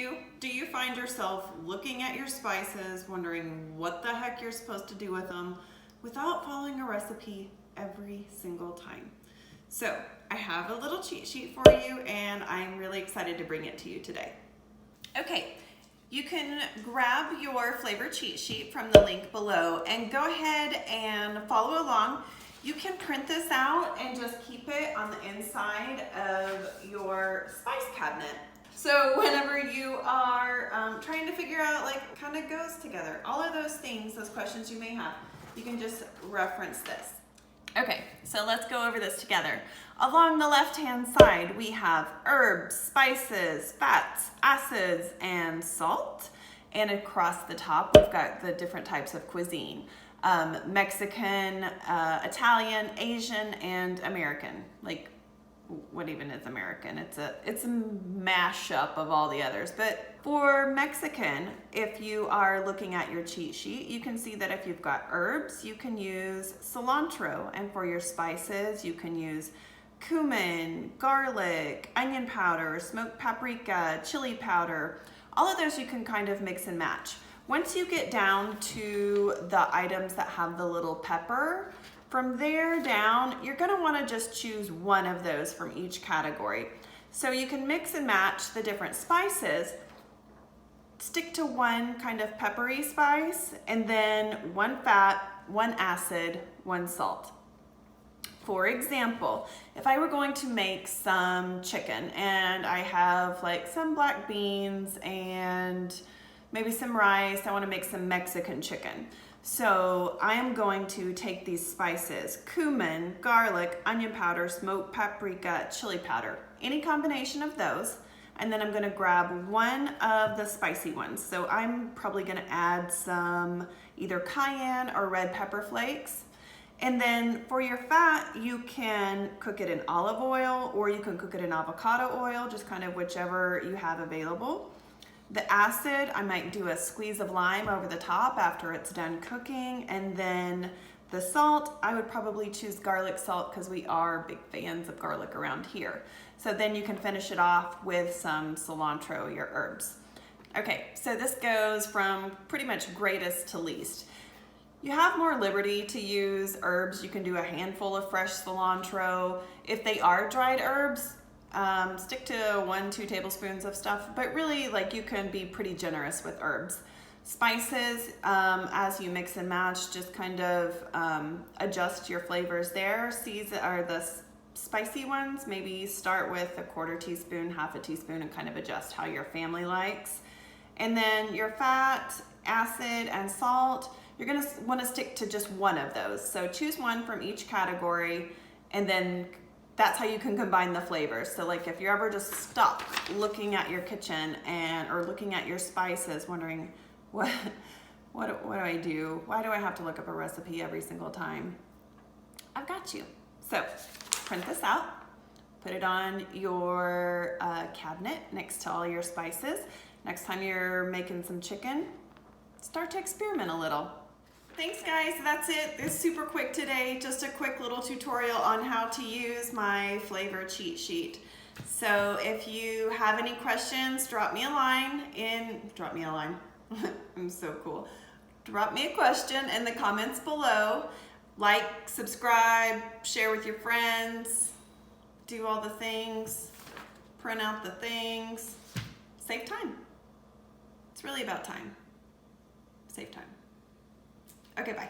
you? Do you find yourself looking at your spices, wondering what the heck you're supposed to do with them without following a recipe every single time? So I have a little cheat sheet for you, and I'm really excited to bring it to you today. Okay, you can grab your flavor cheat sheet from the link below and go ahead and follow along. You can print this out and just keep it on the inside of your spice cabinet. So whenever you are trying to figure out like kind of goes together, all of those things, those questions you may have, you can just reference this. Okay, so let's go over this together. Along the left-hand side, we have herbs, spices, fats, acids, and salt. And across the top, we've got the different types of cuisine. Mexican, Italian, Asian, and American. Like, what even is American? It's a mashup of all the others. But for Mexican, if you are looking at your cheat sheet, you can see that if you've got herbs, you can use cilantro. And for your spices, you can use cumin, garlic, onion powder, smoked paprika, chili powder. All of those you can kind of mix and match. Once you get down to the items that have the little pepper, from there down, you're gonna wanna just choose one of those from each category. So you can mix and match the different spices, stick to one kind of peppery spice, and then one fat, one acid, one salt. For example, if I were going to make some chicken and I have like some black beans and maybe some rice, I wanna make some Mexican chicken. So I am going to take these spices, cumin, garlic, onion powder, smoked paprika, chili powder, any combination of those, and then I'm gonna grab one of the spicy ones. So I'm probably gonna add some either cayenne or red pepper flakes. And then for your fat, you can cook it in olive oil or you can cook it in avocado oil, just kind of whichever you have available. The acid, I might do a squeeze of lime over the top after it's done cooking. And then the salt, I would probably choose garlic salt because we are big fans of garlic around here. So then you can finish it off with some cilantro, your herbs. Okay, so this goes from pretty much greatest to least. You have more liberty to use herbs. You can do a handful of fresh cilantro. If they are dried herbs, stick to 1-2 tablespoons of stuff, but really like you can be pretty generous with herbs. Spices, as you mix and match, just kind of adjust your flavors there. Season are the spicy ones, maybe start with a 1/4 teaspoon, 1/2 teaspoon, and kind of adjust how your family likes. And then your fat, acid, and salt, you're gonna wanna stick to just one of those. So choose one from each category, and then that's how you can combine the flavors. So like if you're ever just stuck looking at your kitchen or looking at your spices, wondering what do I do? Why do I have to look up a recipe every single time? I've got you. So print this out, put it on your cabinet next to all your spices. Next time you're making some chicken, start to experiment a little. Thanks guys, that's it. It's super quick today. Just a quick little tutorial on how to use my flavor cheat sheet. So if you have any questions, drop me a line. I'm so cool. Drop me a question in the comments below. Like, subscribe, share with your friends, do all the things, print out the things. Save time. It's really about time. Save time. Okay, bye.